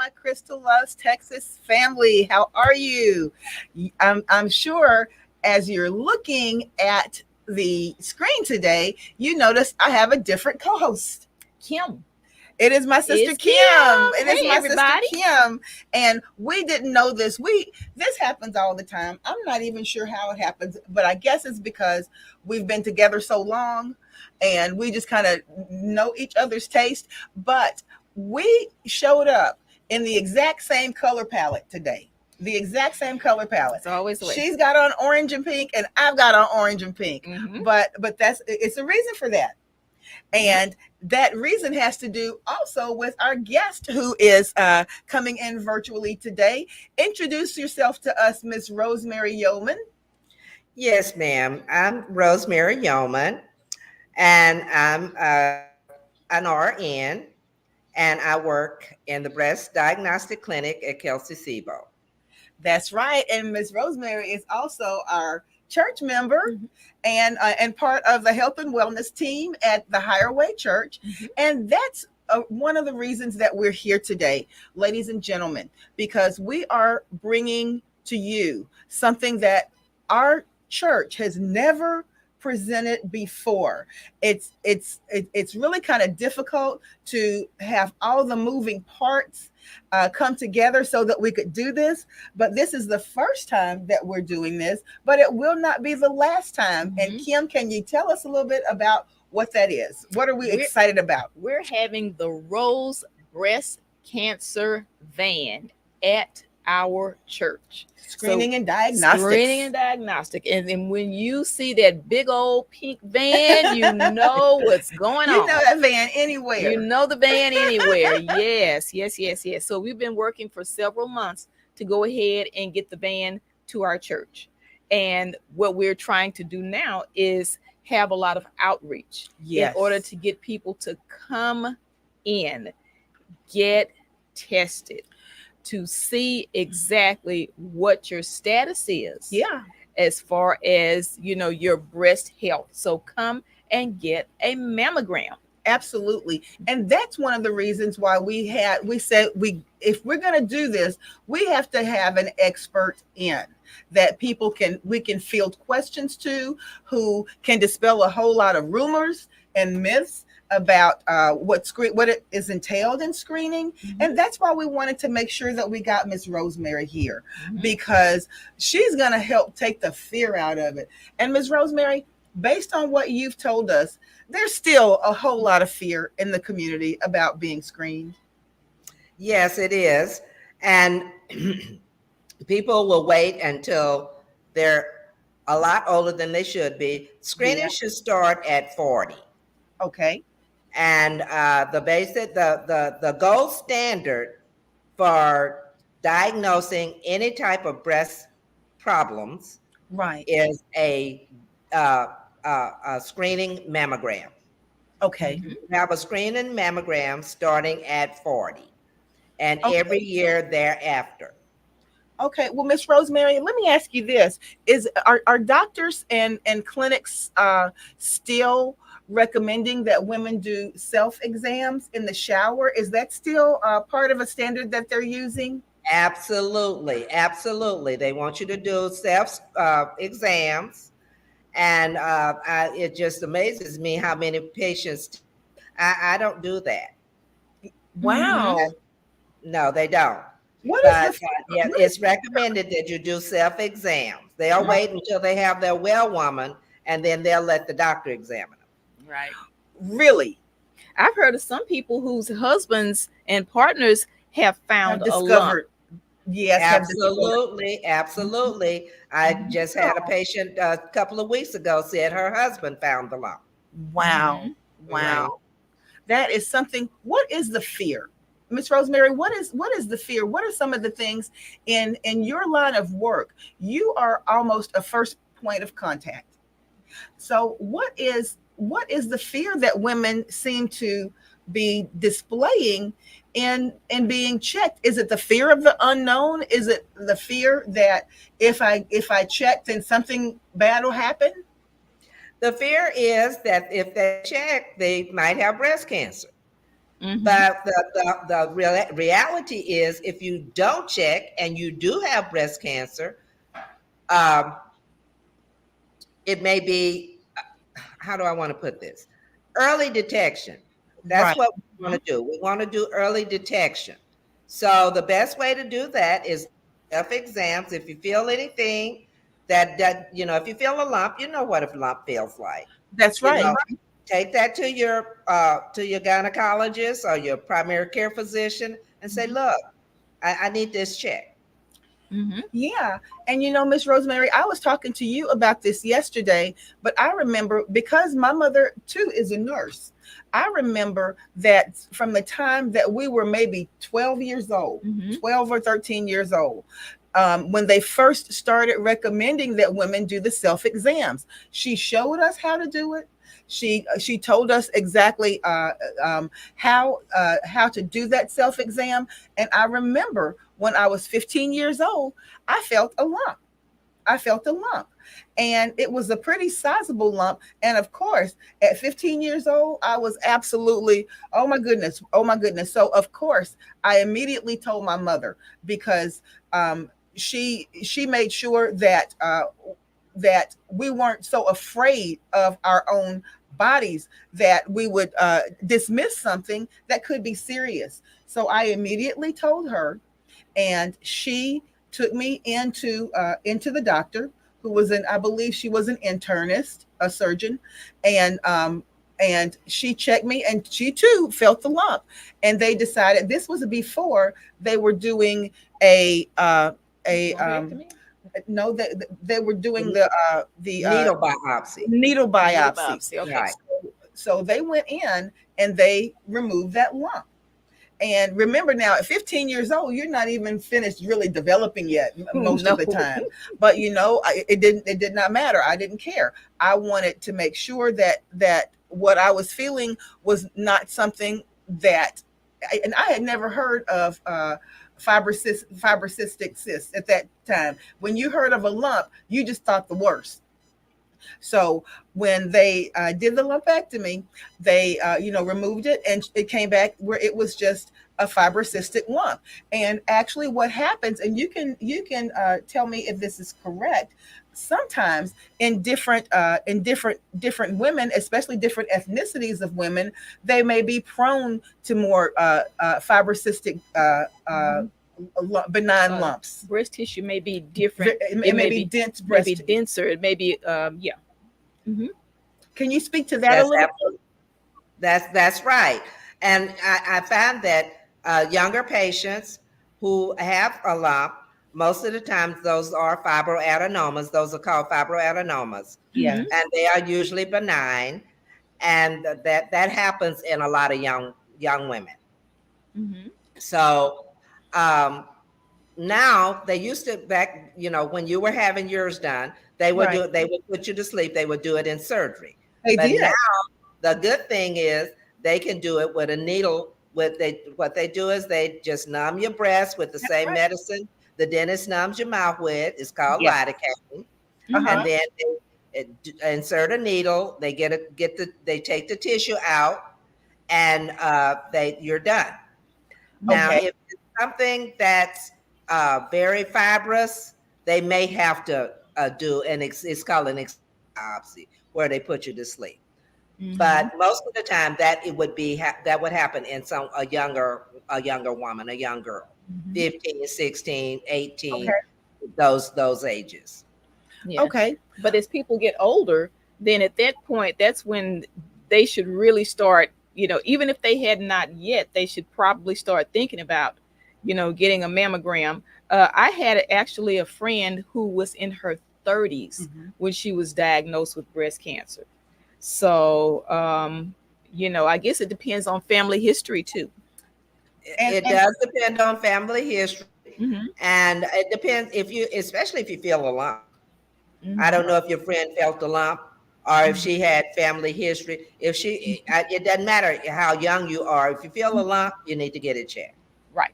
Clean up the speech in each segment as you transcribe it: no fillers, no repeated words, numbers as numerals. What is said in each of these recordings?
my Crystal Loves Texas family. How are you? I'm sure as you're looking at the screen today, you notice I have a different co host. Kim. It is my sister It's Kim. Kim. It is Hey, my sister everybody. Kim. And we didn't know this. This happens all the time. I'm not even sure how it happens, but I guess it's because we've been together so long and we just kind of know each other's taste. But we showed up in the exact same color palette today. The exact same color palette. It's always the way. She's got on orange and pink, and I've got on orange and pink. Mhm. But that's it's a reason for that. And that reason has to do also with our guest who is coming in virtually today. Introduce yourself to us, Miss Rosemary Yeoman. Yes, ma'am. I'm Rosemary Yeoman, and I'm an RN, and I work in the breast diagnostic clinic at Kelsey Sibo. That's right. And Miss Rosemary is also our church member and part of the health and wellness team at the Higher Way Church. And that's one of the reasons that we're here today, ladies and gentlemen, because we are bringing to you something that our church has never presented before. It's really kind of difficult to have all the moving parts come together so that we could do this. But this is the first time that we're doing this, but it will not be the last time. And Kim, can you tell us a little bit about what that is? What are we excited about? We're having the Rose Breast Cancer Van at our church. Screening and diagnostics. Screening and diagnostic. And then when you see that big old pink van, you know what's going on. You know that van anywhere. You know the van anywhere. Yes. So we've been working for several months to go ahead and get the van to our church. And what we're trying to do now is have a lot of outreach in order to get people to come in, get tested, to see exactly what your status is. Yeah. As far as, your breast health. So come and get a mammogram. Absolutely. And that's one of the reasons why we said if we're going to do this, we have to have an expert in that we can field questions to, who can dispel a whole lot of rumors and myths about what it is entailed in screening. And that's why we wanted to make sure that we got Miss Rosemary here, because she's going to help take the fear out of it. And Miss Rosemary, based on what you've told us, there's still a whole lot of fear in the community about being screened. Yes, it is. And people will wait until they're a lot older than they should be. Screening should start at 40. Okay. And the gold standard for diagnosing any type of breast problems is a screening mammogram. Okay. You have a screening mammogram starting at 40 and every year thereafter. Okay. Well, Miss Rosemary, let me ask you this. Are doctors and clinics still recommending that women do self-exams in the shower? Is that still part of a standard that they're using? Absolutely. They want you to do self exams. And it just amazes me how many patients, I don't do that. Wow. No, they don't. It's recommended that you do self-exams. They'll wait until they have their well woman, and then they'll let the doctor examine them. Right. Really? I've heard of some people whose husbands and partners have found a lump. Yes, absolutely. I just had a patient a couple of weeks ago said her husband found the lump. Wow. Wow. That is something. What is the fear? Miss Rosemary, what is the fear? What are some of the things in your line of work? You are almost a first point of contact. So what is the fear that women seem to be displaying in being checked? Is it the fear of the unknown? Is it the fear that if I check, then something bad will happen? The fear is that if they check, they might have breast cancer. But the reality is, if you don't check and you do have breast cancer, um, it may be, how do I want to put this? Early detection. That's Right. what we want to do. We want to do early detection. So the best way to do that is self exams. If you feel anything if you feel a lump, you know what a lump feels like. That's You right. know, take that to your gynecologist or your primary care physician and say, look, I need this check. Yeah. And Miss Rosemary, I was talking to you about this yesterday, but I remember because my mother too is a nurse. I remember that from the time that we were maybe 12 years old, 12 or 13 years old, when they first started recommending that women do the self exams, she showed us how to do it. She told us exactly how to do that self exam. And I remember when I was 15 years old, I felt a lump. I felt a lump. And it was a pretty sizable lump. And of course, at 15 years old, I was absolutely, oh my goodness, oh my goodness. So of course, I immediately told my mother because she made sure that we weren't so afraid of our own bodies that we would dismiss something that could be serious. So I immediately told her, and she took me into the doctor, who was I believe she was an internist, a surgeon, and she checked me, and she too felt the lump. And they decided this was before they were doing a no, they were doing the Needle biopsy. needle biopsy. Biopsy. Okay. Right. So they went in and they removed that lump. And remember now, at 15 years old, you're not even finished really developing yet most of the time. But it did not matter. I didn't care. I wanted to make sure that what I was feeling was not something that, and I had never heard of fibrocystic cysts at that time. When you heard of a lump, you just thought the worst. So when they did the lumpectomy, they removed it, and it came back where it was just a fibrocystic lump. And actually, what happens, and you can tell me if this is correct. Sometimes in different women, especially different ethnicities of women, they may be prone to more fibrocystic benign lumps. Breast tissue may be different. It may be dense breast. Maybe denser. It may be yeah. Can you speak to that a little? That's right. And I found that younger patients who have a lump, most of the time those are fibroadenomas. Those are called fibroadenomas. Yeah. And they are usually benign. And that happens in a lot of young women. So now they used to back, when you were having yours done, they would do it, they would put you to sleep, they would do it in surgery. But now the good thing is they can do it with a needle. What they do is they just numb your breast with the same medicine the dentist numbs your mouth with. It's called lidocaine. And then they insert a needle, they they take the tissue out, and you're done. Now, if it's something that's very fibrous, they may have to do it's called an biopsy, where they put you to sleep. But most of the time, that would happen in a younger woman, a young girl, 15, 16, 18, those ages. Yeah. Okay. But as people get older, then at that point, that's when they should really start, even if they had not yet, they should probably start thinking about, getting a mammogram. I had actually a friend who was in her 30s when she was diagnosed with breast cancer. So, I guess it depends on family history too. It does depend on family history. And it depends especially if you feel a lump. I don't know if your friend felt a lump or if she had family history. It doesn't matter how young you are. If you feel a lump, you need to get it checked. Right.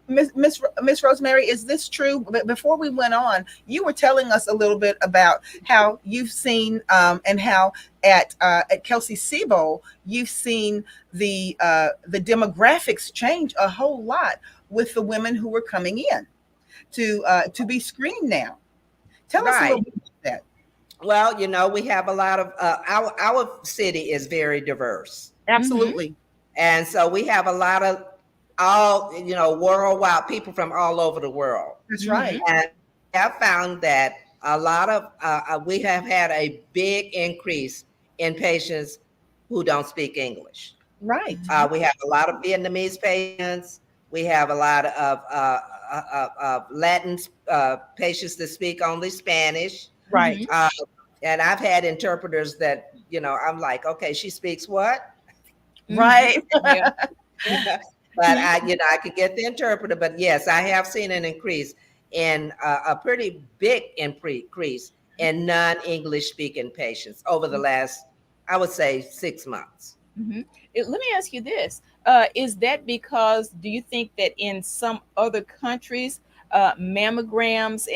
Miss Rosemary, is this true? But before we went on, you were telling us a little bit about how you've seen and how at Kelsey Sibo, you've seen the demographics change a whole lot with the women who are coming in to be screened now. Tell us a Right. little bit about that. Well, we have a lot of our city is very diverse. Absolutely. And so we have a lot of worldwide people from all over the world. That's right. And I have found that a lot of we have had a big increase in patients who don't speak English. Right. We have a lot of Vietnamese patients. We have a lot of Latin patients that speak only Spanish. Right. And I've had interpreters that, I'm like, okay, she speaks what? Right. Yeah. But I could get the interpreter. But yes, I have seen an increase in a pretty big increase in non-English speaking patients over the last, I would say, 6 months. Let me ask you this. Is that because, do you think that in some other countries, mammograms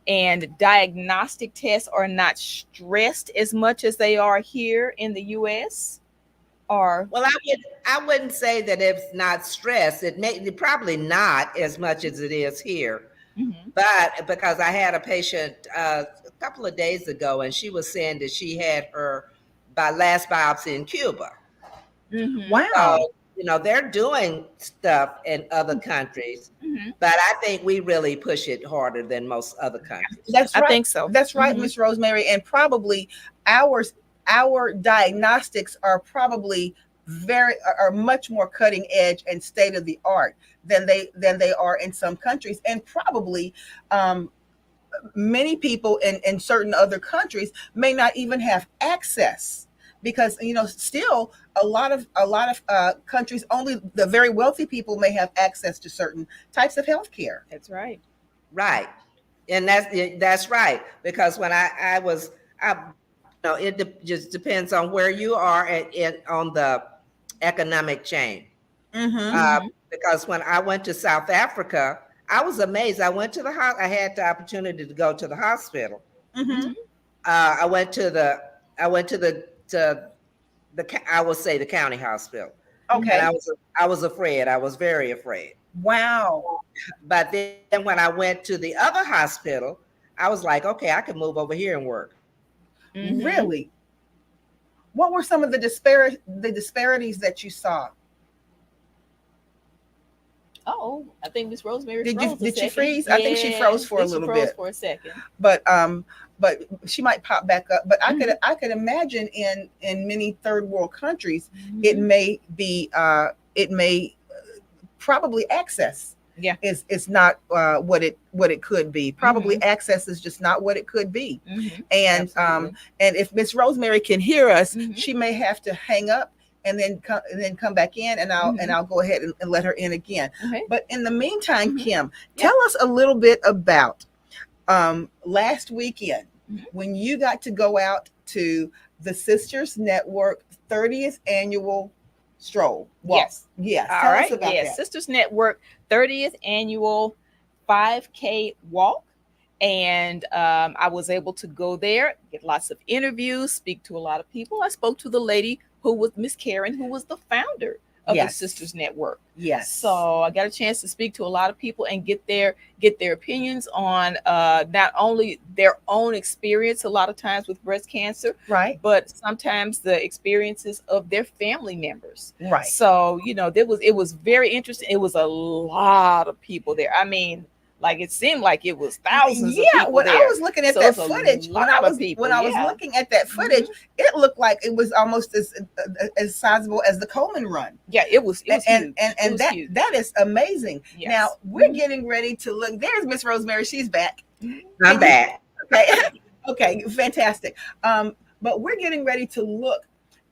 and diagnostic tests are not stressed as much as they are here in the U.S.? Or Well, I wouldn't say that it's not stress. It probably not as much as it is here. But because I had a patient a couple of days ago, and she was saying that she had her last biopsy in Cuba. Wow. So, they're doing stuff in other countries, but I think we really push it harder than most other countries. That's right. I think so. That's right, Miss Rosemary. And probably our diagnostics are probably are much more cutting edge and state of the art than they are in some countries, and probably many people in certain other countries may not even have access, because still a lot of countries, only the very wealthy people may have access to certain types of health care. That's right. Right. And that's right, because when it just depends on where you are on the economic chain. Because when I went to South Africa, I was amazed. I went to I had the opportunity to go to the hospital. I went to the I will say the county hospital. Okay. And I was afraid. I was very afraid. Wow. But then when I went to the other hospital, I was like, okay, I can move over here and work. Really? What were some of the disparities that you saw? Oh, I think Miss Rosemary Did froze you a second. freeze? I think she froze for a little bit. For a second. But she might pop back up. But I could imagine in many third world countries, it may probably access. Yeah. Is not what it could be. Probably access is just not what it could be. And Absolutely. and if Miss Rosemary can hear us, she may have to hang up and then come back in, and I'll go ahead and let her in again. Okay. But in the meantime, Kim, tell us a little bit about last weekend when you got to go out to the Sisters Network 30th annual stroll. Yes. Yes. All Tell right. us about Yes. that. Sisters Network 30th annual 5K walk. And I was able to go there, get lots of interviews, speak to a lot of people. I spoke to the lady who was Miss Karen, who was the founder of the Sisters Network. Yes. So I got a chance to speak to a lot of people and get their opinions on not only their own experience a lot of times with breast cancer, right, but sometimes the experiences of their family members. Right. So, it was very interesting. It was a lot of people there. I mean, like it seemed like it was thousands of people when there. I was looking at that footage, when I was looking at that footage, it looked like it was almost as sizable as the Coleman Run. Yeah, it was huge. And that is amazing. Yes. Now we're getting ready to look. There's Miss Rosemary. She's back. I'm back. Okay. Okay, fantastic. But we're getting ready to look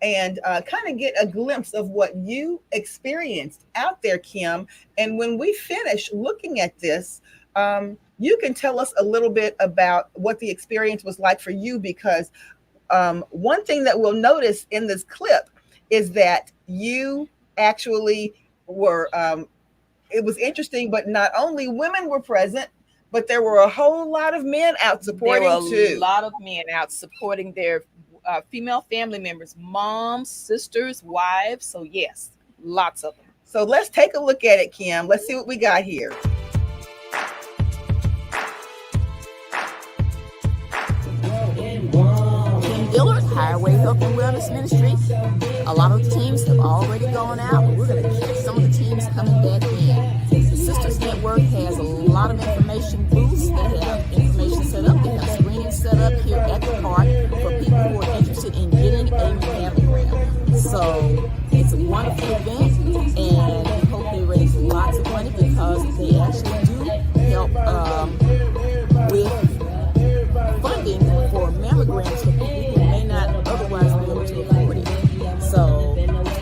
and kind of get a glimpse of what you experienced out there, Kim. And when we finish looking at this, you can tell us a little bit about what the experience was like for you, because one thing that we'll notice in this clip is that you actually were, it was interesting, but not only women were present, but there were a whole lot of men out There supporting were a too. lot of men out supporting their female family members, moms, sisters, wives. So yes, lots of them. So let's take a look at it, Kim. Let's see what we got here. Kim Dillard, Highway Health and Wellness Ministry. A lot of the teams have already gone out, but we're going to catch some of the teams coming back in. The Sisters Network has a lot of information booths. They have information set up. They have screening set up here at the park for people who are interested in getting a mammogram. So it's a wonderful event, and we hope they raise lots of money because they actually do help with funding for mammograms for people who may not otherwise be able to afford it. So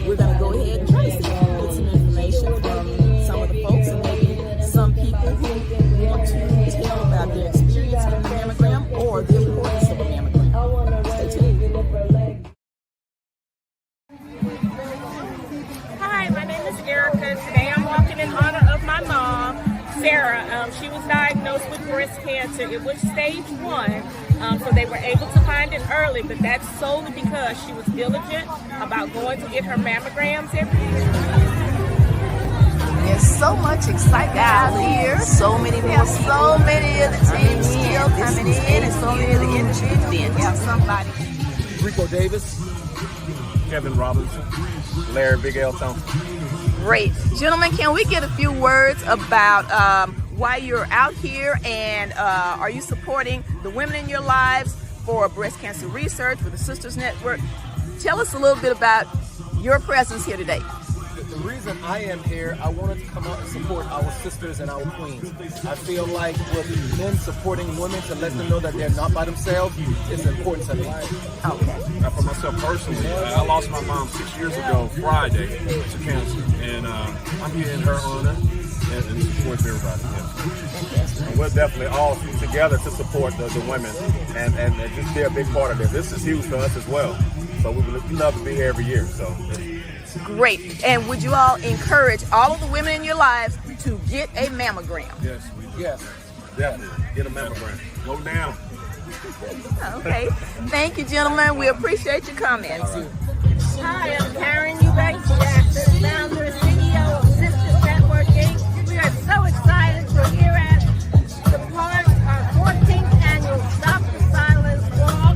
we're going to go ahead and try to see if we can get some information from some of the folks and maybe some people who want to tell about their experience in the mammogram or the importance of a mammogram. Stay tuned. Hi, my name is Erica. Today I'm walking in honor of my mom, Sarah. She was diagnosed with breast cancer. It was stage 1, so they were able to find it early, but that's solely because she was diligent about going to get her mammograms every year. There's so much excitement out here. So many We have so many of the teams still coming in, and so many of the industries. We have somebody. Rico Davis, Kevin Robinson, Larry Big L Thompson. Great. Gentlemen, can we get a few words about why you're out here, and are you supporting the women in your lives for breast cancer research for the Sisters Network? Tell us a little bit about your presence here today. The reason I am here, I wanted to come out and support our sisters and our queens. I feel like with men supporting women to let them know that they're not by themselves is important to me. Okay. Now, for myself personally, I lost my mom 6 years ago Friday to cancer, and I'm here in her honor and support everybody. Yeah. And we're definitely all together to support the women and just be a big part of it. This is huge for us as well. So we love to be here every year. So. Great. And would you all encourage all of the women in your lives to get a mammogram? Yes, Yes. definitely. Get a mammogram. Go down. Okay. Thank you, gentlemen. We appreciate your comments. Hi, I'm Karen Eubanks Jackson, founder and CEO of Sisters Networking. We are so excited. We're here at the park, our 14th annual Stop the Silence Walk.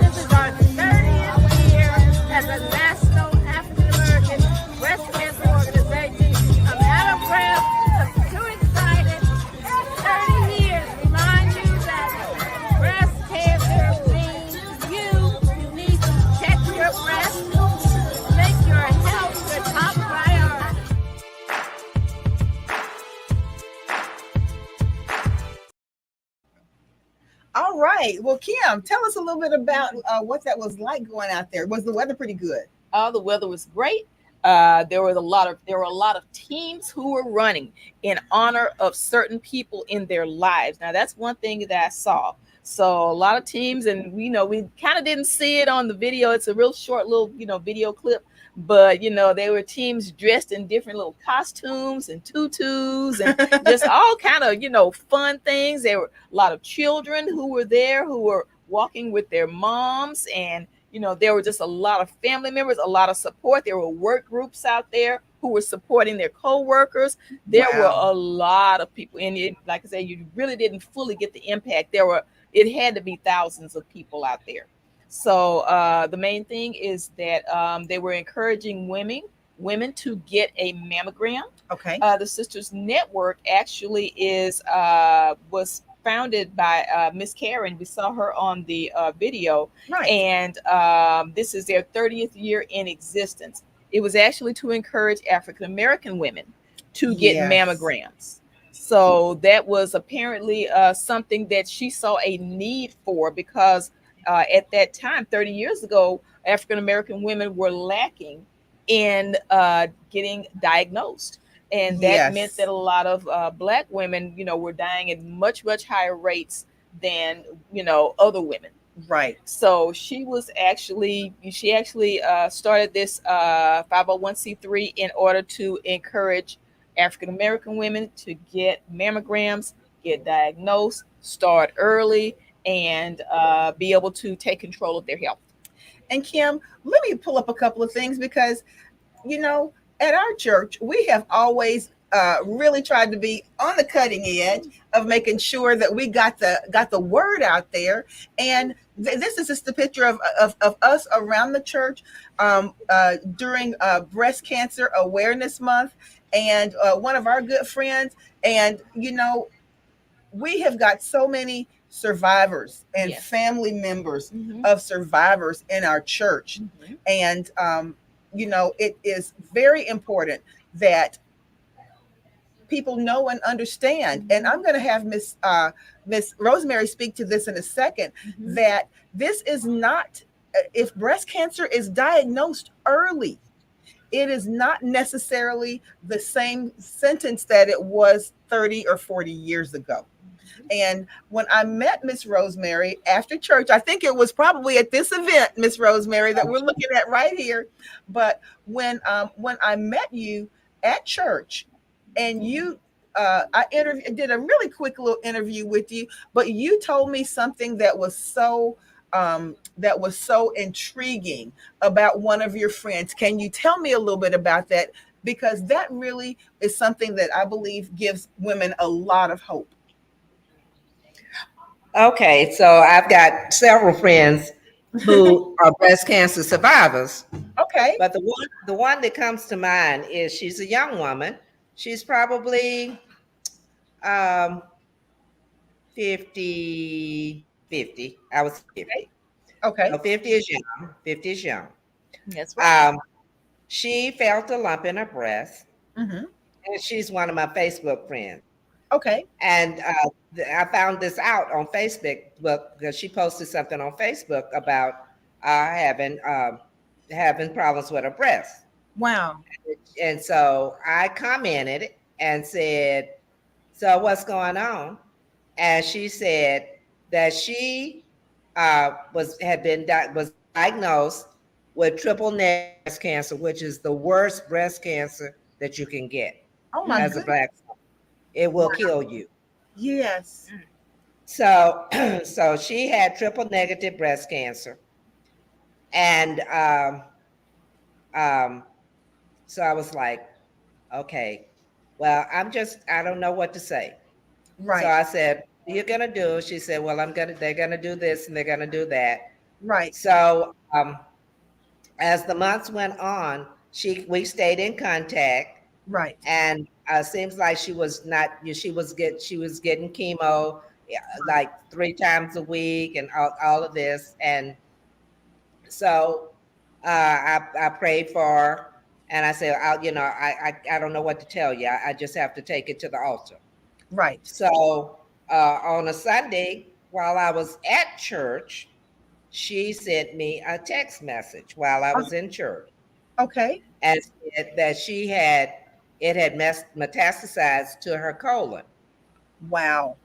This is our 30th year as a national African American breast cancer organization. I'm Adam Graham. I'm too excited. 30 years. Remind you that breast cancer means you need to check your breast. Make your health the top priority. All right. Well, Kim, tell us a little bit about what that was like going out there. Was the weather pretty good? Oh, the weather was great. There were a lot of teams who were running in honor of certain people in their lives. Now that's one thing that I saw. So a lot of teams, and we kind of didn't see it on the video. It's a real short little video clip, but they were teams dressed in different little costumes and tutus and just all kind of fun things. There were a lot of children who were there who were walking with their moms, and there were just a lot of family members, a lot of support. There were work groups out there who were supporting their co-workers. There were a lot of people, and like I said, you really didn't fully get the impact. It had to be thousands of people out there. So the main thing is that they were encouraging women to get a mammogram. Okay. The Sisters Network actually was founded by Miss Karen. We saw her on the video. Right. And this is their 30th year in existence. It was actually to encourage African American women to get mammograms. So that was apparently something that she saw a need for, because at that time, 30 years ago, African American women were lacking in getting diagnosed. And that meant that a lot of Black women, were dying at much, much higher rates than, other women. Right. So she actually started this 501c3 in order to encourage African American women to get mammograms, get diagnosed, start early, and be able to take control of their health. And Kim, let me pull up a couple of things because, you know, at our church, we have always really tried to be on the cutting edge of making sure that we got the word out there. And this is just a picture of us around the church during Breast Cancer Awareness Month, and one of our good friends. And you know, we have got so many survivors and Yes. family members Mhm. of survivors in our church. Mhm. And you know, it is very important that people know and understand. And I'm going to have Miss Rosemary speak to this in a second. Mhm. That this is not, if breast cancer is diagnosed early, it is not necessarily the same sentence that it was 30 or 40 years ago. And when I met Miss Rosemary after church, I think it was probably at this event, Miss Rosemary, that we're looking at right here. But when I met you at church, and you, did a really quick little interview with you, but you told me something that was so intriguing about one of your friends. Can you tell me a little bit about that? Because that really is something that I believe gives women a lot of hope. Okay, so I've got several friends who are breast cancer survivors, Okay. but the one that comes to mind is she's a young woman. She's probably um 50. I was 50. Okay. So 50 is young. 50 is young. That's right. Um, she felt a lump in her breast, Hmm. and she's one of my Facebook friends. Okay. And I found this out on Facebook, but because she posted something on Facebook about having problems with her breast. Wow. And so I commented and said, "So what's going on?" And she said that she was diagnosed with triple negative breast cancer, which is the worst breast cancer that you can get Oh my as a goodness. black woman. It will kill you. Yes. So, so she had triple negative breast cancer, and um, so I was like, okay, well, I don't know what to say. So Right. I said, "What are you gonna do?" She said, "Well, they're gonna do this and they're gonna do that." Right. So as the months went on, we stayed in contact, Right. and seems like she was getting chemo, yeah, like 3 times a week and all of this. And so I prayed for her, and I said, I don't know what to tell you. I just have to take it to the altar. Right. So on a Sunday, while I was at church, she sent me a text message while I was in church, Okay. and said that it had metastasized to her colon. Wow.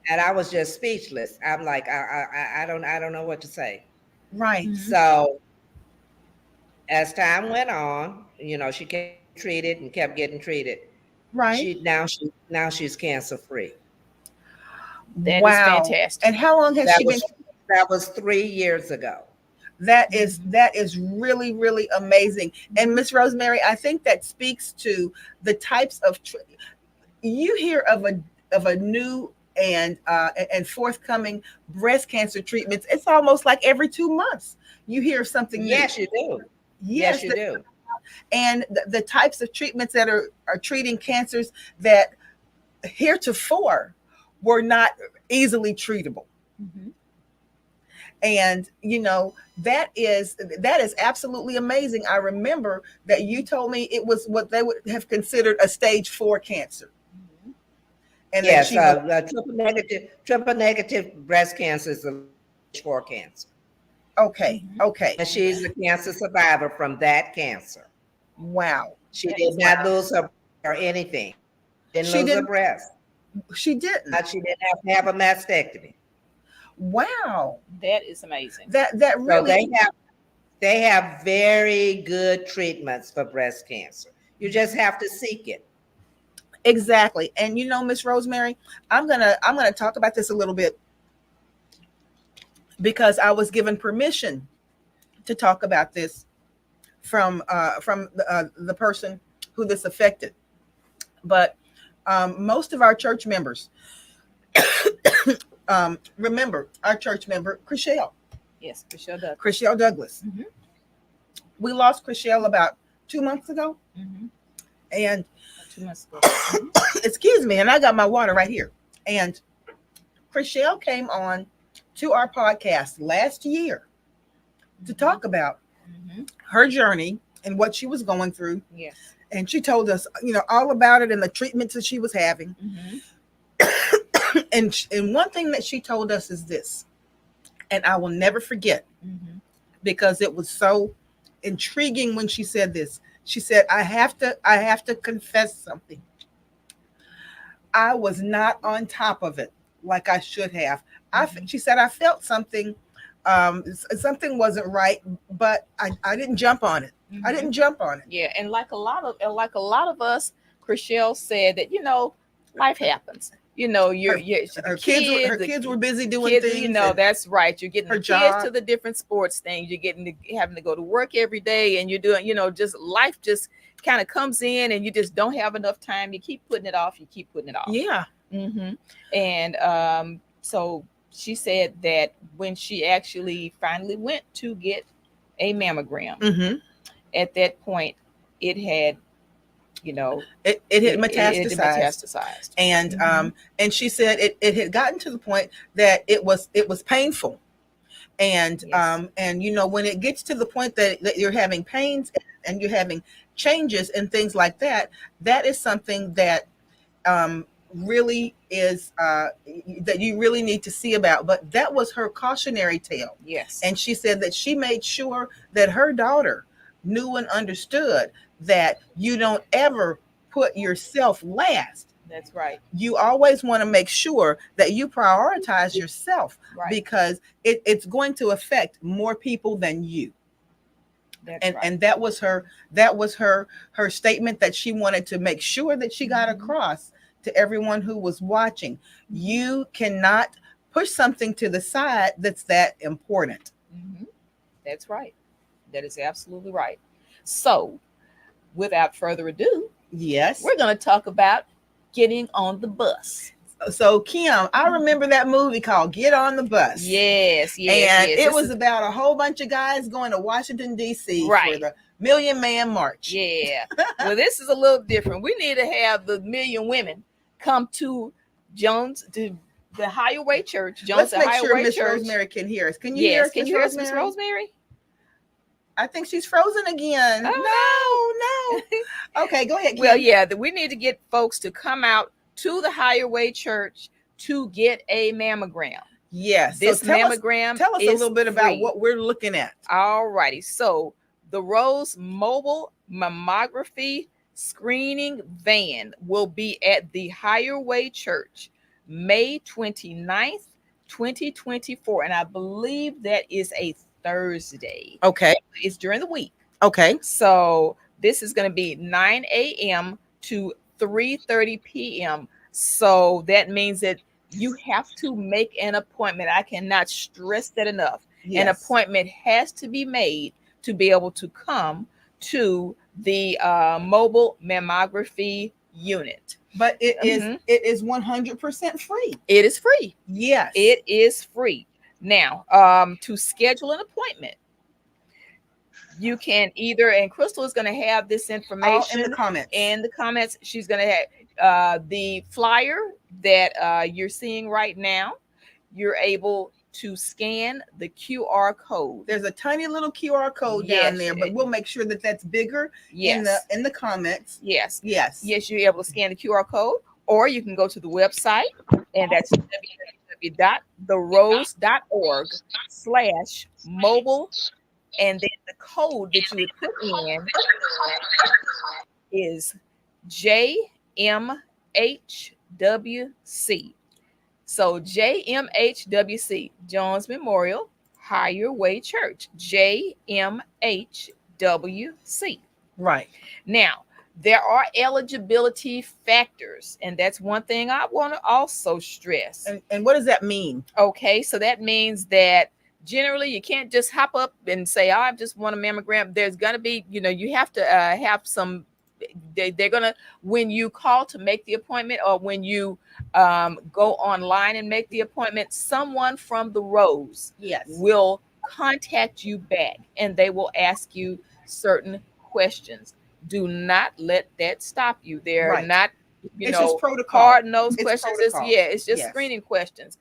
And I was just speechless. I'm like, I don't know what to say. Right. Mhm. So as time went on, she kept treated and kept getting treated. Right. She's cancer free. That is Wow. fantastic. And how long has That she been? was that was 3 years ago. That is really really amazing. And Miss Rosemary, I think that speaks to the types of you hear of a new and forthcoming breast cancer treatments. It's almost like every 2 months you hear something new. Yes, you do. Yes, Yes. you do. And the types of treatments that are treating cancers that heretofore were not easily treatable. Mhm. And you know, that is absolutely amazing. I remember that you told me it was what they would have considered a stage 4 cancer, and that Yes, she was triple negative breast cancer is a stage 4 cancer, okay. Mhm. Okay. and she's a cancer survivor from that cancer. Wow. She That did is not Wow. lose her or anything. Didn't She lose her didn't. breast. She didn't. She didn't have to have a mastectomy. Wow. That is amazing. That So really. they have very good treatments for breast cancer. You just have to seek it. Exactly. And you know, Miss Rosemary, I'm gonna talk about this a little bit because I was given permission to talk about this from the person who this affected. But most of our church members, remember our church member Chriselle, Yes, Michelle Doug. Chriselle Douglas. Mhm. We lost Chriselle about 2 months ago, Mm-hmm. and 2 months ago. excuse me, and I got my water right here. And Chriselle came on to our podcast last year to talk about Mm-hmm. her journey and what she was going through. Yes. And she told us, all about it and the treatments that she was having. Mm-hmm. And one thing that she told us is this, and I will never forget Mm-hmm. because it was so intriguing when she said this. She said, I have to confess something. I was not on top of it like I should have. She said, I felt something, something wasn't right, but I didn't jump on it. I didn't jump on it. Yeah, and like a lot of us, Chriselle said that life happens. Her kids were busy doing things. That's right. You're getting her the kids job. to the different sports things. You're having to go to work every day, and you're doing, just life just kind of comes in, and you just don't have enough time. You keep putting it off. Yeah. Mm-hmm. And so she said that when she actually finally went to get a mammogram, Mm-hmm. at that point, it had, it had metastasized. It metastasized. And Mhm. And she said it had gotten to the point that it was painful. And Yes. And when it gets to the point that you're having pains and you're having changes and things like that, that is something that really is that you really need to see about. But that was her cautionary tale. Yes. And she said that she made sure that her daughter knew and understood that you don't ever put yourself last. That's right. You always want to make sure that you prioritize yourself, Right. because it's going to affect more people than you. That's And right. and that was her statement that she wanted to make sure that she got across to everyone who was watching. You cannot push something to the side that's that important. Mhm. That's right. That is absolutely right. So, without further ado, Yes. we're going to talk about getting on the bus. So Kim, I remember that movie called Get on the Bus. Yes, yes, And yes. it This was is- about a whole bunch of guys going to Washington, D.C. Right. for the Million Man March. Yeah. Well, this is a little different. We need to have the million women come to the Highway Church. Let's Jones make sure Highway Miss Church. Rosemary can hear us. Can you hear Yes. us, Can Miss you hear us, Miss Rosemary? Rosemary? I think she's frozen again. Oh, No. Okay, go ahead, Kim. Well, yeah, we need to get folks to come out to the Highway Church to get a mammogram. Yes. This so tell mammogram us a is little bit about free. what we're looking at. All righty. So the Rose Mobile Mammography Screening Van will be at the Higher Way Church, May 29th, 2024. And I believe that is a Thursday. Okay. It's during the week. Okay. So this is going to be 9 a.m. to 3:30 p.m. So that means that you have to make an appointment. I cannot stress that enough. Yes. An appointment has to be made to be able to come to the mobile mammography unit. But it is 100% free. It is free. Yes. It is free. Now, to schedule an appointment, you can either, and Crystal is going to have this information in the comments. In the comments, she's going to have the flyer that you're seeing right now. You're able to scan the QR code. There's a tiny little QR code Yes. down there, but we'll make sure that that's bigger Yes. in the comments. Yes. Yes. Yes, you're able to scan the QR code, or you can go to the website, and that's www.therose.org/mobile, and then the code that you would put in is JMHWC. So JMHWC, Jones Memorial Higher Way Church, JMHWC. Right. Now, There are eligibility factors, and that's one thing I want to also stress. And what does that mean? Okay, so that means that generally you can't just hop up and say, "Oh, I just want a mammogram." There's going to be, you have to have some. They're going to, when you call to make the appointment, or when you go online and make the appointment, someone from the Rose Yes. will contact you back, and they will ask you certain questions. Do not let that stop you. They're Right. not, It's just protocol. hard-nosed It's questions. protocol. It's just Yes. screening questions.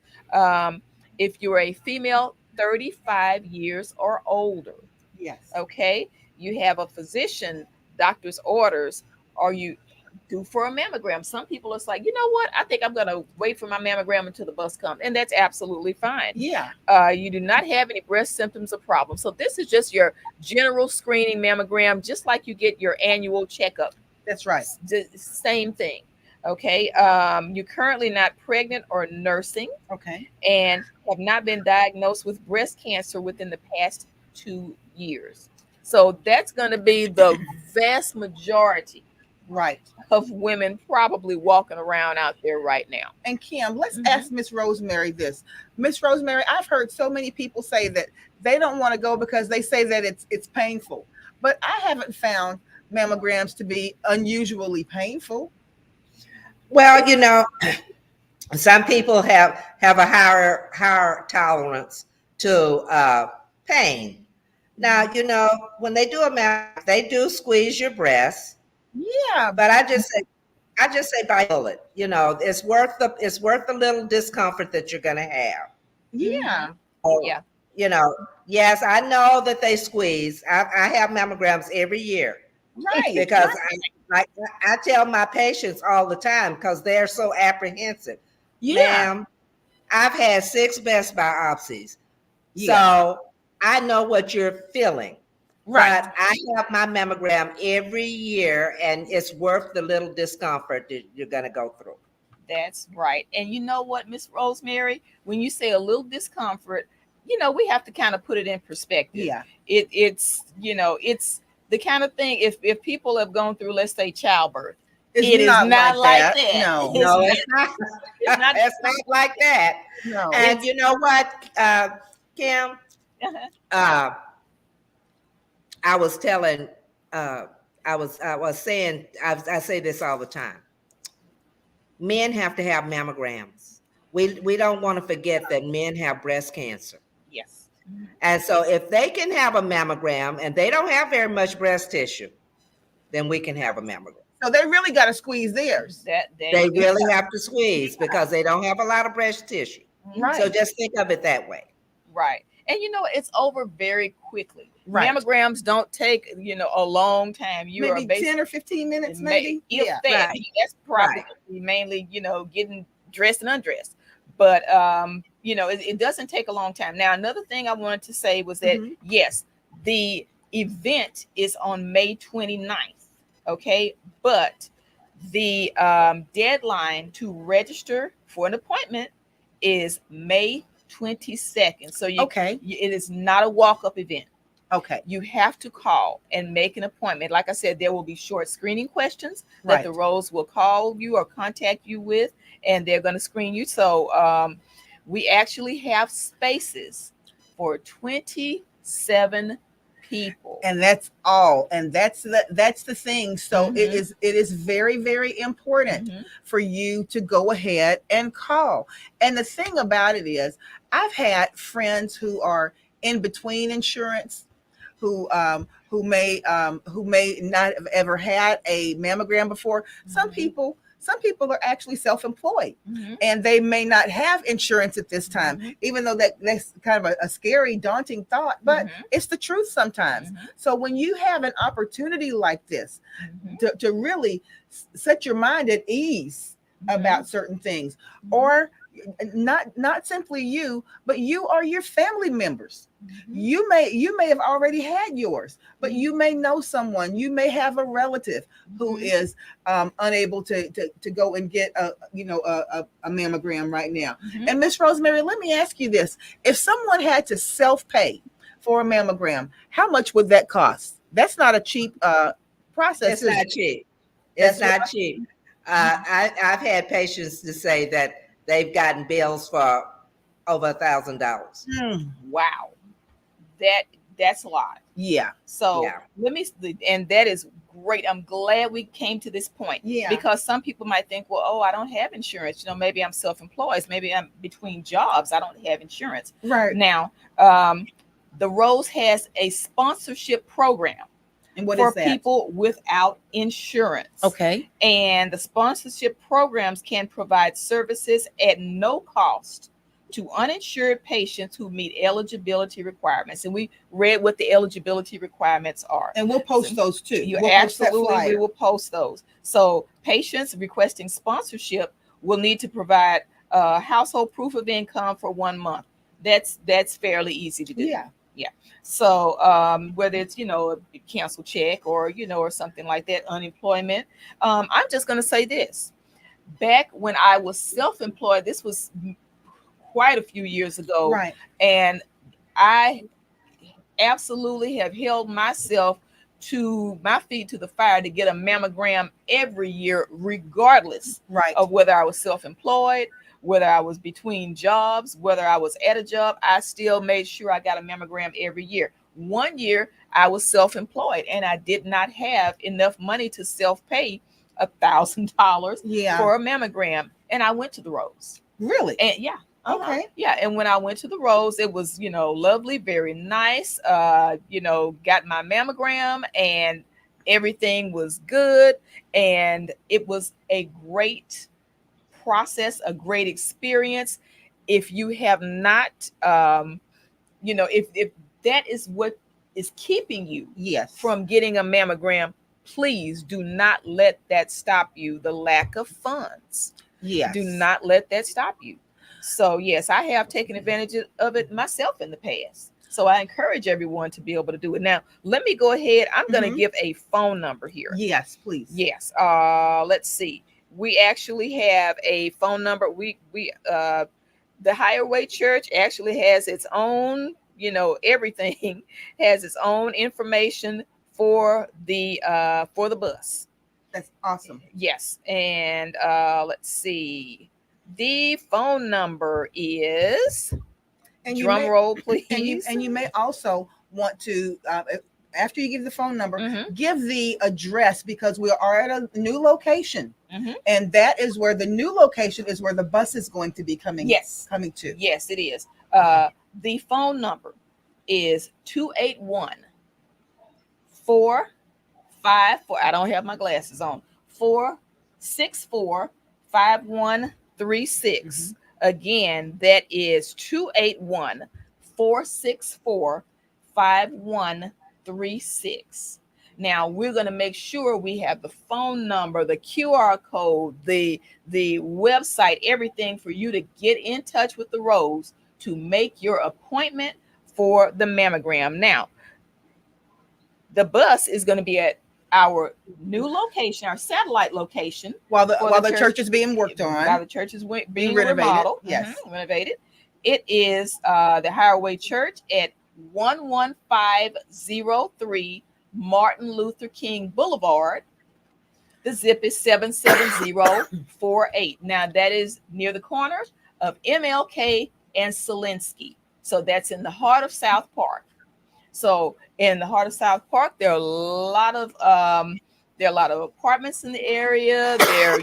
If you're a female 35 years or older, Yes. okay, you have a physician, doctor's orders, or you due for a mammogram. Some people are like, you know what? I think I'm going to wait for my mammogram until the bus comes. And that's absolutely fine. Yeah. You do not have any breast symptoms or problems. So this is just your general screening mammogram, just like you get your annual checkup. That's right. The same thing. Okay. You're currently not pregnant or nursing, Okay. and have not been diagnosed with breast cancer within the past 2 years. So that's going to be the vast majority Right. of women probably walking around out there right now. And Kim, let's ask Miss Rosemary this. Miss Rosemary, I've heard so many people say that they don't want to go because they say that it's painful. But I haven't found mammograms to be unusually painful. Well, some people have a higher tolerance to pain. Now, when they do a mammogram, they do squeeze your breast. Yeah. But I just say bite the bullet. It's worth the little discomfort that you're gonna have. Yeah. Yeah. Yes, I know that they squeeze. I have mammograms every year Right. because I tell my patients all the time because they're so apprehensive. Yeah. Ma'am, I've had 6 breast biopsies, Yeah. so I know what you're feeling. Right. But I have my mammogram every year, and it's worth the little discomfort that you're going to go through. That's right. And you know what, Miss Rosemary, when you say a little discomfort, we have to kind of put it in perspective. Yeah. It's the kind of thing, if people have gone through, let's say, childbirth, It's it is not like that. No. No, it's not. It's not- It's not like that. No. And you know what, Kim? I was telling, I was saying, I say this all the time. Men have to have mammograms. We don't want to forget that men have breast cancer. Yes. And so if they can have a mammogram and they don't have very much breast tissue, then we can have a mammogram. So they really got to squeeze theirs. They really have to squeeze because they don't have a lot of breast tissue. Right. So just think of it that way. Right. And it's over very quickly. Right. Mammograms don't take, a long time. You maybe are basically 10 or 15 minutes, maybe. If Yeah. that. Right. That's probably mainly, getting dressed and undressed. But it doesn't take a long time. Now, another thing I wanted to say was that yes, the event is on May 29th. Okay, but the deadline to register for an appointment is May 22nd. So Okay. It is not a walk-up event. Okay. You have to call and make an appointment. Like I said, there will be short screening questions that Right. the Rose will call you or contact you with, and they're going to screen you. So we actually have spaces for 27 people. And that's all. And that's the thing. So it is very, very important for you to go ahead and call. And the thing about it is, I've had friends who are in between insurance, who may not have ever had a mammogram before. Some people are actually self-employed, and they may not have insurance at this time, even though that's kind of a scary, daunting thought, but it's the truth sometimes. So when you have an opportunity like this to really set your mind at ease about certain things, or not simply you, but you or your family members. You may have already had yours, but you may know someone, you may have a relative who is unable to go and get a mammogram right now. And Miss Rosemary, let me ask you this. If someone had to self-pay for a mammogram, how much would that cost? That's not a cheap process. It's not cheap. It's That's not cheap. I've had patients to say that they've gotten bills for over $1,000. Wow, that's a lot. Yeah. So Yeah. let me, and that is great. I'm glad we came to this point. Yeah. Because some people might think, well, oh, I don't have insurance. Maybe I'm self-employed. Maybe I'm between jobs. I don't have insurance. Right. Now, the Rose has a sponsorship program. And what for is that? people without insurance. Okay. And the sponsorship programs can provide services at no cost to uninsured patients who meet eligibility requirements. And we read what the eligibility requirements are. And we'll post those too. You We'll post that absolutely, flyer. we will post those. So patients requesting sponsorship will need to provide household proof of income for 1 month. That's fairly easy to do. Yeah. Yeah. So whether it's, a cancel check or, or something like that, unemployment. I'm just going to say this. Back when I was self-employed, this was quite a few years ago. Right. And I absolutely have held myself to my feet to the fire to get a mammogram every year, regardless of whether I was self-employed, whether I was between jobs, whether I was at a job. I still made sure I got a mammogram every year. 1 year I was self-employed and I did not have enough money to self-pay $1,000 for a mammogram. And I went to the Rose. Really? And yeah. Okay. Yeah. And when I went to the Rose, it was, lovely, very nice. Got my mammogram and everything was good. And it was a great process, a great experience. If you have not, if that is what is keeping you from getting a mammogram, please do not let that stop you. The lack of funds. Yes. Do not let that stop you. So yes, I have taken advantage of it myself in the past. So I encourage everyone to be able to do it. Now, let me go ahead. I'm going to give a phone number here. Yes, please. Yes. Let's see. We actually have a phone number. The Higher Way Church actually has its own, everything has its own information for the bus. That's awesome. Yes. And let's see. The phone number is, drum roll, please. And you may also want to, after you give the phone number, give the address, because we are at a new location. And that is where the new location is, where the bus is going to be coming to. Yes, it is. The phone number is 281-454. I don't have my glasses on. 464-5136. Again, that is 281-464-5136. Now we're going to make sure we have the phone number, the QR code, the website, everything for you to get in touch with the Rose to make your appointment for the mammogram. Now, the bus is going to be at our new location, our satellite location, while the church is being worked on. While the church is being renovated. Remodeled, yes, renovated. It is the Higher Way Church at 11503 Martin Luther King Boulevard. The zip is 77048. Now that is near the corner of MLK and Selinsky. So that's in the heart of South Park. So in the heart of South Park, there are a lot of apartments in the area. There,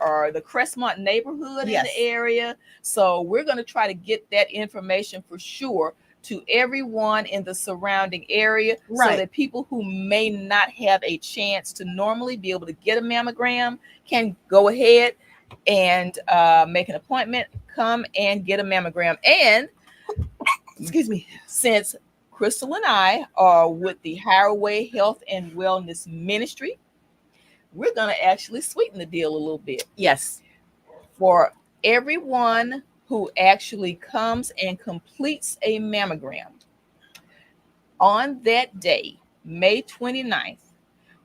are the Crestmont neighborhood in the area. So we're going to try to get that information for sure to everyone in the surrounding area, so that people who may not have a chance to normally be able to get a mammogram can go ahead and make an appointment, come and get a mammogram. And excuse me, since Crystal and I are with the Higher Way Health and Wellness Ministry, we're going to actually sweeten the deal a little bit. Yes. For everyone who actually comes and completes a mammogram on that day, May 29th,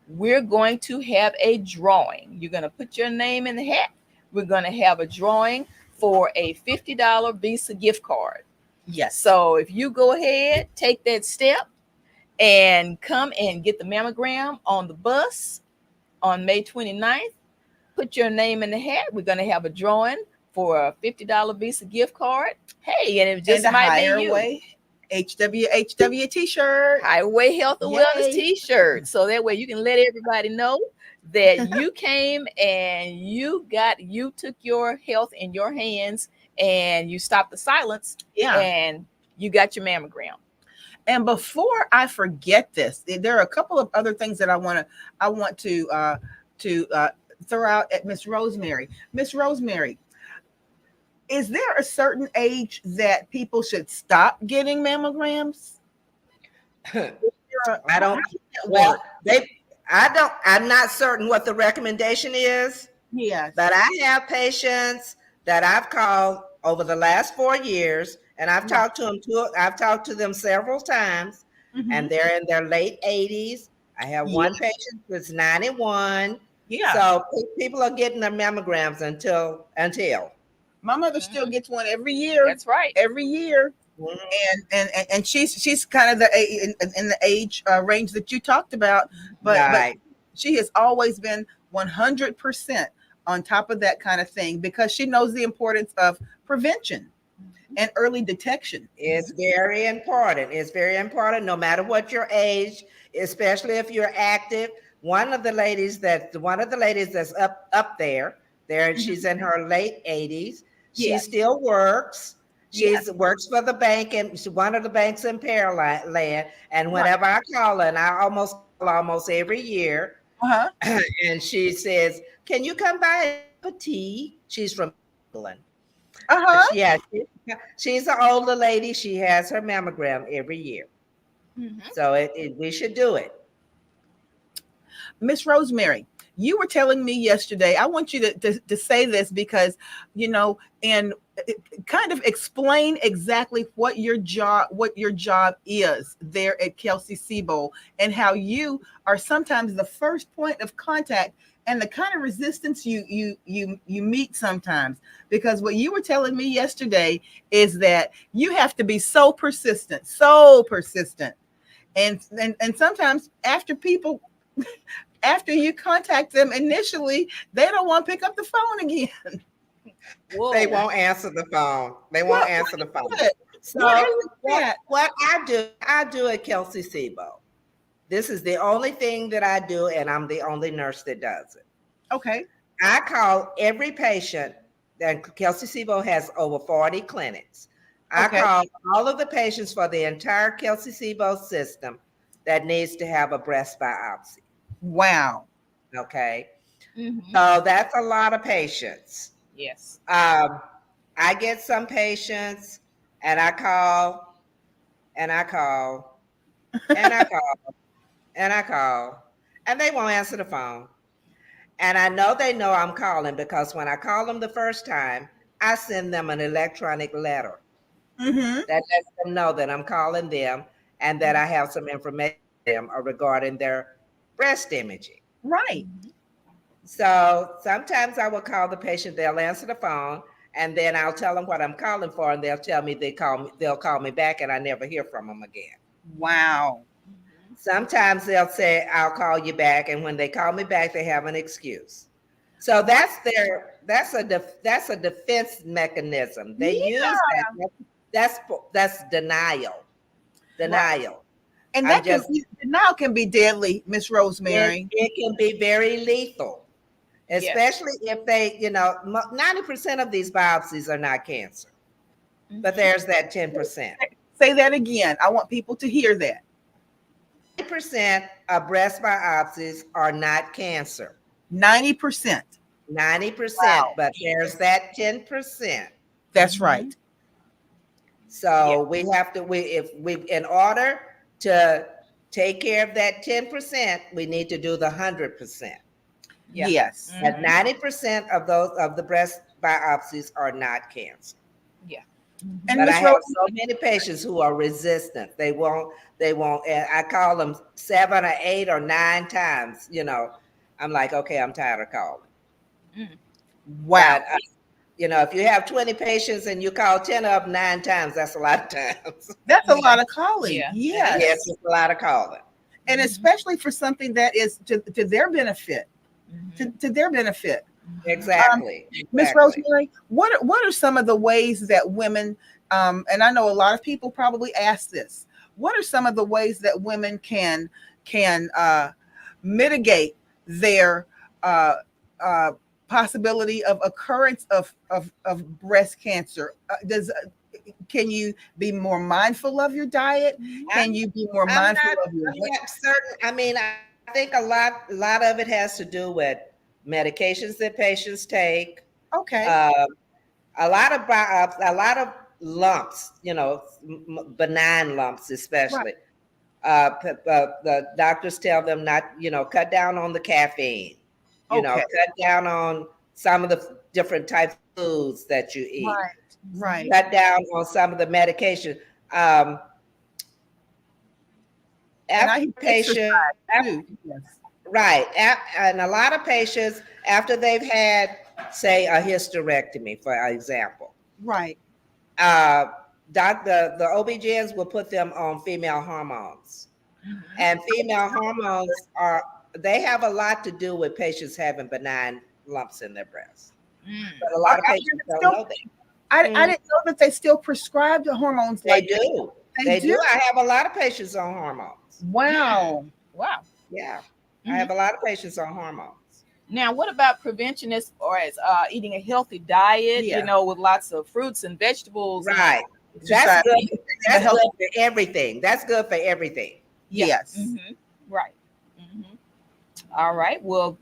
we're going to have a drawing. You're going to put your name in the hat. We're going to have a drawing for a $50 Visa gift card. Yes. So if you go ahead, take that step and come and get the mammogram on the bus, on May 29th. Put your name in the hat. We're going to have a drawing for a $50 Visa gift card. Hey, and it just and a might Higher be you. Way HWHW t-shirt. Highway Health and Yay. Wellness t-shirt. So that way you can let everybody know that you came and you took your health in your hands and you stopped the silence and you got your mammogram. And before I forget this, there are a couple of other things that I want to throw out at Miss Rosemary. Miss Rosemary, is there a certain age that people should stop getting mammograms? I don't. Well, I'm not certain what the recommendation is. Yes. But I have patients that I've called over the last 4 years, and I've talked to them. I've talked to them several times, and they're in their late 80s. I have one patient that's 91. Yeah. So people are getting their mammograms until. My mother still gets one every year. That's right. Every year. And she's kind of in the age range that you talked about, but she has always been 100% on top of that kind of thing because she knows the importance of prevention and early detection. It's very important. It's very important, no matter what your age, especially if you're active. One of the ladies that's up there, she's in her late 80s. She still works. She works for the bank, and one of the banks in Pearland. And whenever I call her, and I almost every year, and she says, "Can you come by and have a tea?" She's from England. Yeah, she's an older lady. She has her mammogram every year, so we should do it. Miss Rosemary, you were telling me yesterday, I want you to say this because, and kind of explain exactly what your job is there at Kelsey-Seybold and how you are sometimes the first point of contact and the kind of resistance you meet sometimes. Because what you were telling me yesterday is that you have to be so persistent. And sometimes after you contact them initially, they don't want to pick up the phone again. Whoa. They won't answer the phone. So what I do at Kelsey-Seybold, this is the only thing that I do, and I'm the only nurse that does it. Okay. I call every patient, and Kelsey-Seybold has over 40 clinics. I call all of the patients for the entire Kelsey-Seybold system that needs to have a breast biopsy. Wow. Okay. So that's a lot of patients. Yes. I get some patients and I call and I call and I call and I call and they won't answer the phone. And I know they know I'm calling because when I call them the first time, I send them an electronic letter that lets them know that I'm calling them and that I have some information regarding their breast imaging. Right. So sometimes I will call the patient, they'll answer the phone, and then I'll tell them what I'm calling for, and they'll tell me they'll call me back, and I never hear from them again. Wow. Sometimes they'll say, I'll call you back, and when they call me back, they have an excuse. So that's a defense mechanism. They use that. That's denial. Wow. And denial can be deadly, Miss Rosemary. It can be very lethal, especially if 90% of these biopsies are not cancer, but there's that 10%. Say that again. I want people to hear that. 90% of breast biopsies are not cancer. 90%. 90%, wow. But there's that 10%. That's right. So we have to, in order to take care of that 10%, we need to do the 100%. Yeah. Yes. But 90% of the breast biopsies are not cancer. Yeah. And but I have so many patients who are resistant. They won't, and I call them 7 or 8 or 9 times, I'm like, okay, I'm tired of calling. Wow. But, if you have 20 patients and you call 10 of them 9 times, that's a lot of times. That's a lot of calling. Yeah. Yes, it's a lot of calling. And especially for something that is to their benefit. to their benefit. Exactly. Miss Exactly. Rosemary, what are some of the ways that women, and I know a lot of people probably ask this, what are some of the ways that women can mitigate their uh, uh, possibility of occurrence of breast cancer? Can you be more mindful of your diet? Can you be more mindful of your I'm not certain. I mean, I think a lot of it has to do with medications that patients take. Okay, Um, a lot of lumps, benign lumps, right, especially. The doctors tell them not, cut down on the caffeine, okay, cut down on some of the different types of foods that you eat, right, right. cut down on some of the medication. Um, And I after hear exercise patient, too. Yes, right, and a lot of patients, after they've had, say, a hysterectomy, for example, right. uh, the OB-GYNs will put them on female hormones. And female hormones they have a lot to do with patients having benign lumps in their breasts. But a lot of I patients didn't don't still, know that. I didn't know that they still prescribe the hormones They like that. do. They They do. do. I have a lot of patients on hormones. Wow. Wow. Yeah. I have a lot of patients on hormones. Now, what about prevention as far as eating a healthy diet, Yeah. with lots of fruits and vegetables? Right. Exercise. That's good. The That's health- good for everything. That's good for everything. Yes. Right. All right. Well,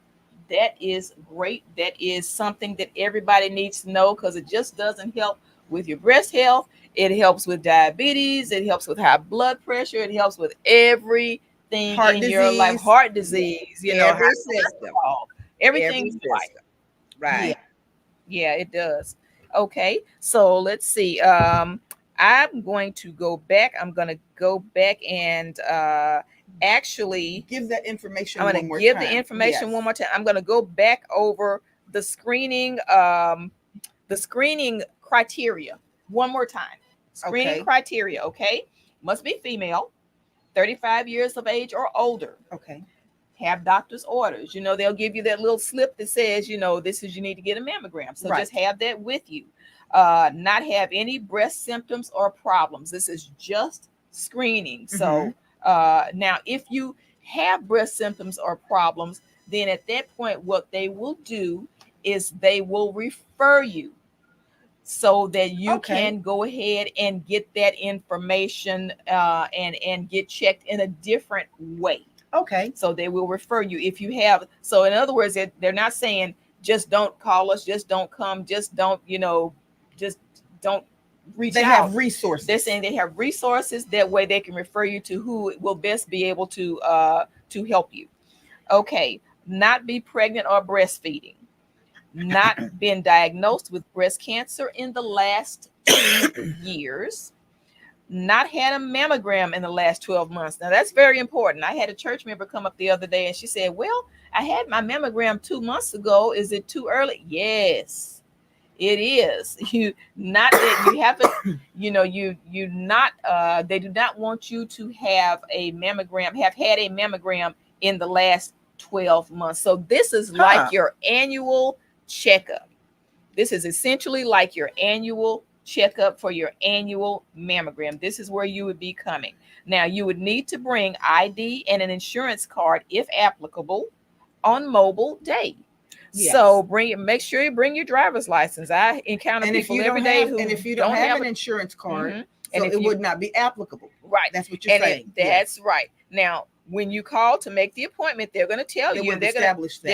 that is great. That is something that everybody needs to know, because it just doesn't help with your breast health. It helps with diabetes. It helps with high blood pressure. It helps with everything Heart in your life. disease. Heart disease, Every high system. cholesterol, everything's Every right. system. Right. Yeah, it does. Okay, so let's see. I'm going to go back. I'm going to go back and actually, Give that information I'm one going more to give time. the information Yes. one more time. I'm going to go back over the screening criteria one more time. Screening Okay. criteria, okay? Must be female, 35 years of age or older. Okay. Have doctor's orders. They'll give you that little slip that says, this is, you need to get a mammogram. So Right. just have that with you. Not have any breast symptoms or problems. This is just screening. So now, if you have breast symptoms or problems, then at that point, what they will do is they will refer you so that you Okay. can go ahead and get that information and get checked in a different way. Okay. So they will refer you if you have. So in other words, they're not saying just don't call us, just don't come, just don't, just don't reach They out. have resources. They're saying they have resources. That way they can refer you to who will best be able to help you. Okay. Not be pregnant or breastfeeding. Not been diagnosed with breast cancer in the last 2 years. Not had a mammogram in the last 12 months. Now, that's very important. I had a church member come up the other day and she said, well, I had my mammogram 2 months ago. Is it too early? Yes, it is. You not that you haven't, you not, they do not want you to have had a mammogram in the last 12 months. So this is like your annual checkup. This is essentially like your annual checkup for your annual mammogram. This is where you would be coming. Now, you would need to bring ID and an insurance card, if applicable, on mobile day. Yes. So make sure you bring your driver's license. I encounter people every day and if you don't have an insurance card, so it would not be applicable. Right. That's what you're saying. That's right. Now, when you call to make the appointment, they're going to tell you, they're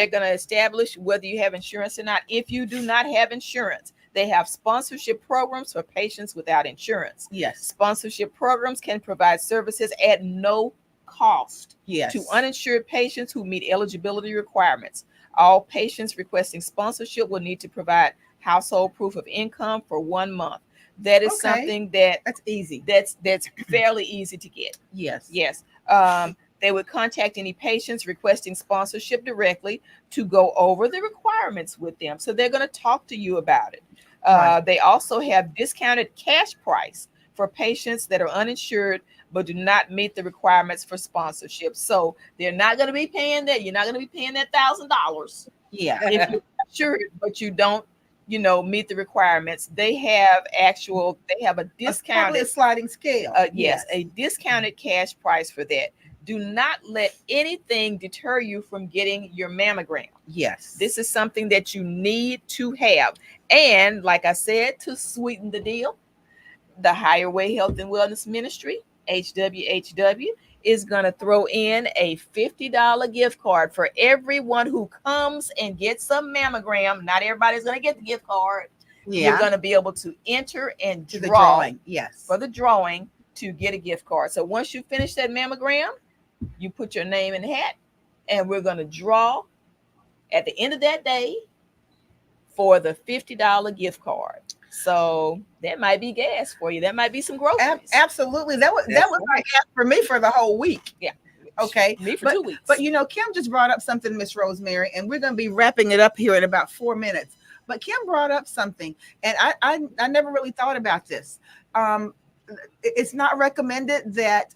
going to establish whether you have insurance or not. If you do not have insurance, they have sponsorship programs for patients without insurance. Yes. Sponsorship programs can provide services at no cost to uninsured patients who meet eligibility requirements. All patients requesting sponsorship will need to provide household proof of income for 1 month. That is something that's easy. That's fairly easy to get. Yes. Yes. They would contact any patients requesting sponsorship directly to go over the requirements with them. So they're going to talk to you about it. They also have discounted cash price for patients that are uninsured but do not meet the requirements for sponsorship. So they're not going to be paying that. You're not going to be paying that $1,000 Yeah. if you're sure, but you don't, meet the requirements. They have a Probably discounted, a sliding scale. yes, a discounted cash price for that. Do not let anything deter you from getting your mammogram. Yes. This is something that you need to have. And like I said, to sweeten the deal, the Higher Way Health and Wellness Ministry, HWHW, is going to throw in a $50 gift card for everyone who comes and gets a mammogram. Not everybody's going to get the gift card. Yeah. You're going to be able to enter and To the draw drawing. Yes. for the drawing to get a gift card. So once you finish that mammogram, you put your name in the hat, and we're going to draw at the end of that day for the $50 gift card. So that might be gas for you. That might be some groceries. Absolutely. That was my ask for me for the whole week. Yeah. Okay. Me for 2 weeks. But Kim just brought up something, Miss Rosemary, and we're going to be wrapping it up here in about 4 minutes. But Kim brought up something, and I never really thought about this. It's not recommended that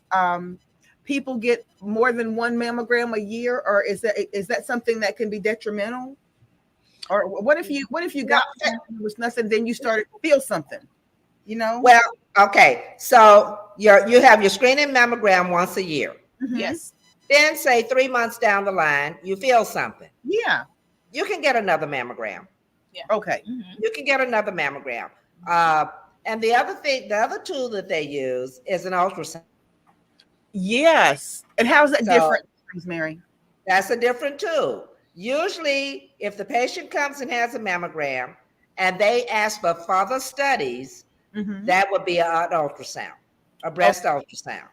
people get more than one mammogram a year, or is that something that can be detrimental? Or what if you got there was nothing, then you started to feel something, Well, okay. So you have your screening mammogram once a year. Mhm. Yes. Then say 3 months down the line, you feel something. Yeah. You can get another mammogram. Okay. Mm-hmm. You can get another mammogram. And the other tool that they use is an ultrasound. Yes. And how is that So- different, Rosemary? That's a different tool. Usually, if the patient comes and has a mammogram and they ask for further studies, Mhm. that would be an ultrasound, a breast ultrasound.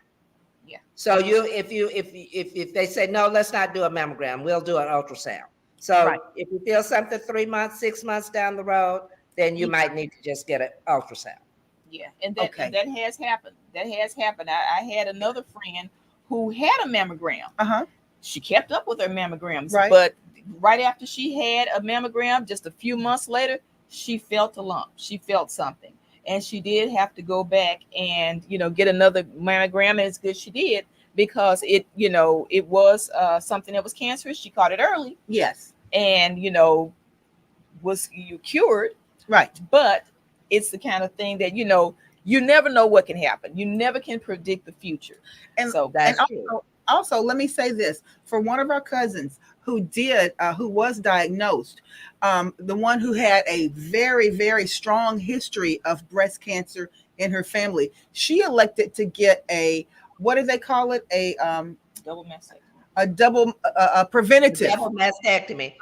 Yeah. So if they say no, let's not do a mammogram, we'll do an ultrasound. So Right. if you feel something 3 months, 6 months down the road, then you might need to just get an ultrasound. Yeah, and that, Okay. and that has happened. That has happened. I had another friend who had a mammogram. Uh-huh. She kept up with her mammograms, Right. but right after she had a mammogram, just a few months later, she felt a lump. She felt something, and she did have to go back and get another mammogram. And it's good she did, because it was something that was cancerous. She caught it early, Yes. and was cured. Right. But it's the kind of thing that you never know what can happen. You never can predict the future. And So That's and true. also, let me say this for one of our cousins who was diagnosed, the one who had a very, very strong history of breast cancer in her family, she elected to get what do they call it? double mastectomy. A preventative. Double mastectomy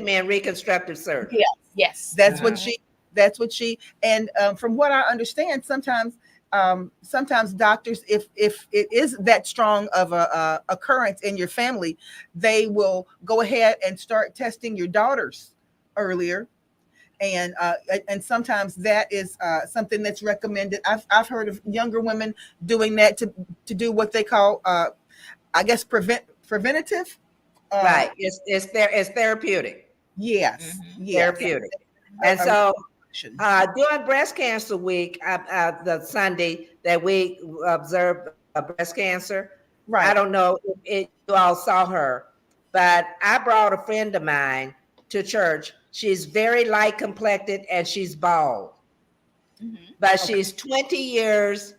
and reconstructive surgery. Yes. That's what she, and from what I understand, sometimes doctors, if it is that strong of a occurrence in your family, they will go ahead and start testing your daughters earlier. And sometimes that is something that's recommended. I've heard of younger women doing that to do what they call, I guess, preventative. Right. It's therapeutic. Yes. Mhm. Yes. Therapeutic. And so during Breast Cancer Week, the Sunday that we observed breast cancer, Right. I don't know if you all saw her, but I brought a friend of mine to church. She's very light complected and she's bald, but she's 20 years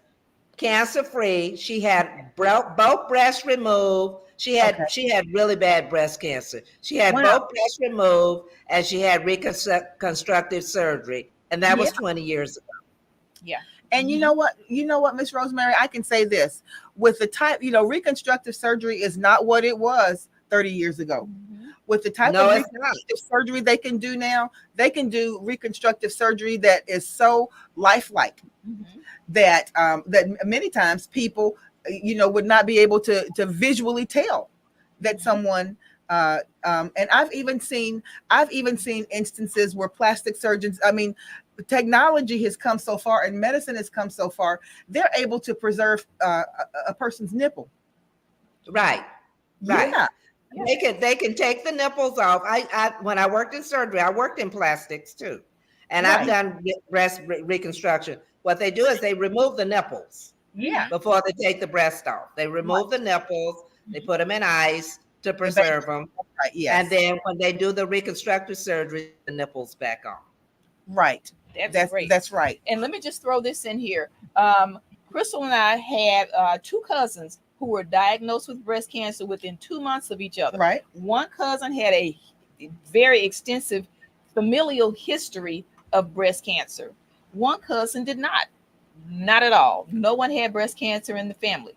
cancer free. She had both breasts removed. She had really bad breast cancer. She had both breasts removed and she had reconstructive surgery, and that was 20 years ago. Yeah. And you know what, Miss Rosemary, I can say this with the type, reconstructive surgery is not what it was 30 years ago. With the type of reconstructive surgery they can do now, they can do reconstructive surgery that is so lifelike that many times people, would not be able to visually tell that someone. And I've even seen instances where plastic surgeons, technology has come so far and medicine has come so far, they're able to preserve a person's nipple. Right. Yeah. They can take the nipples off. I when I worked in surgery, I worked in plastics too, and I've done breast reconstruction. What they do is they remove the nipples. Yeah. before they take the breast off. They remove the nipples, they put them in ice to preserve them. Right. Yes. And then when they do the reconstructive surgery, the nipples back on. Right. That's great. That's right. And let me just throw this in here. Crystal and I had 2 cousins who were diagnosed with breast cancer within 2 months of each other. Right. One cousin had a very extensive familial history of breast cancer. One cousin did not at all. No one had breast cancer in the family,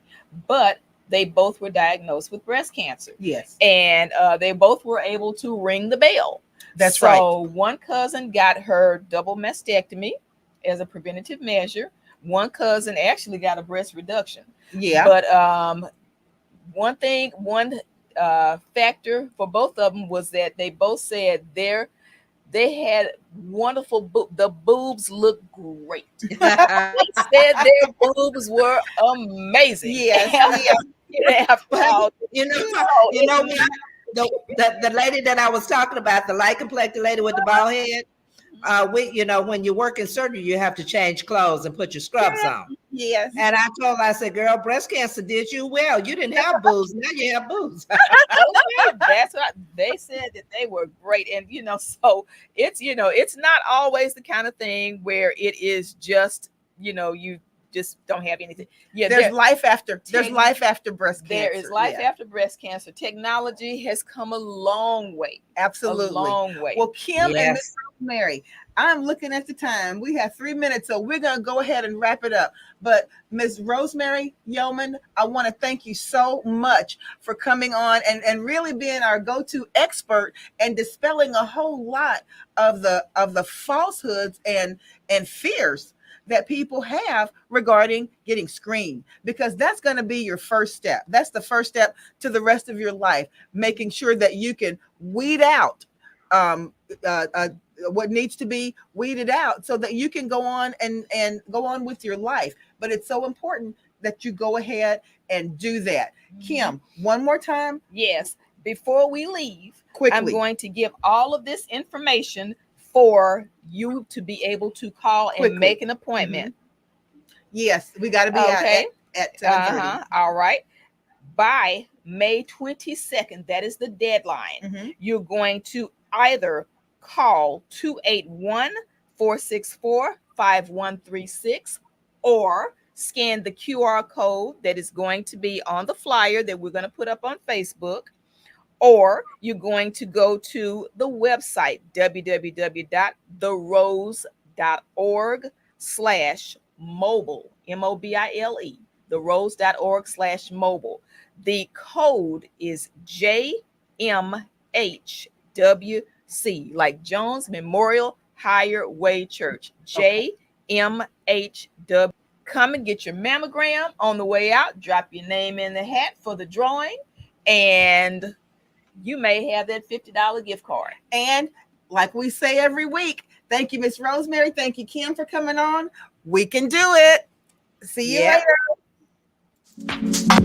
but they both were diagnosed with breast cancer. Yes. And they both were able to ring the bell. That's right. So one cousin got her double mastectomy as a preventative measure. One cousin actually got a breast reduction. Yeah. But one factor for both of them was that they both said they had wonderful the boobs looked great. They said their boobs were amazing. Yes. You know what? The lady that I was talking about, the light complected lady with the bald head, when you work in surgery, you have to change clothes and put your scrubs on. Yes. And I told her, I said, girl, breast cancer did you well. You didn't have boobs. Now you have boobs. Okay, that's what they said, that they were great. And so it's not always the kind of thing where it is just you just don't have anything. Yeah, there's life after breast cancer. There is life after breast cancer. Technology has come a long way. Absolutely. A long way. Well, Kim and Miss Rosemary, I'm looking at the time. We have 3 minutes, so we're going to go ahead and wrap it up. But Miss Rosemary Yeoman, I want to thank you so much for coming on and really being our go-to expert and dispelling a whole lot of the falsehoods and fears that people have regarding getting screened, because that's going to be your first step. That's the first step to the rest of your life, making sure that you can weed out what needs to be weeded out so that you can go on and go on with your life. But it's so important that you go ahead and do that. Kim, one more time. Yes. Before we leave, quickly, I'm going to give all of this information for you to be able to call and make an appointment. Yes, we got to be at 10:30. All right. By May 22nd, that is the deadline. You're going to either call 281-464-5136 or scan the QR code that is going to be on the flyer that we're going to put up on Facebook. Or you're going to go to the website, therose.org/mobile, MOBILE, therose.org/mobile. The code is JMHWC, like Jones Memorial Higher Way Church, JMHW. Come and get your mammogram on the way out. Drop your name in the hat for the drawing, and you may have that $50 gift card. And like we say every week, thank you, Miss Rosemary. Thank you, Kim, for coming on. We can do it. See you later.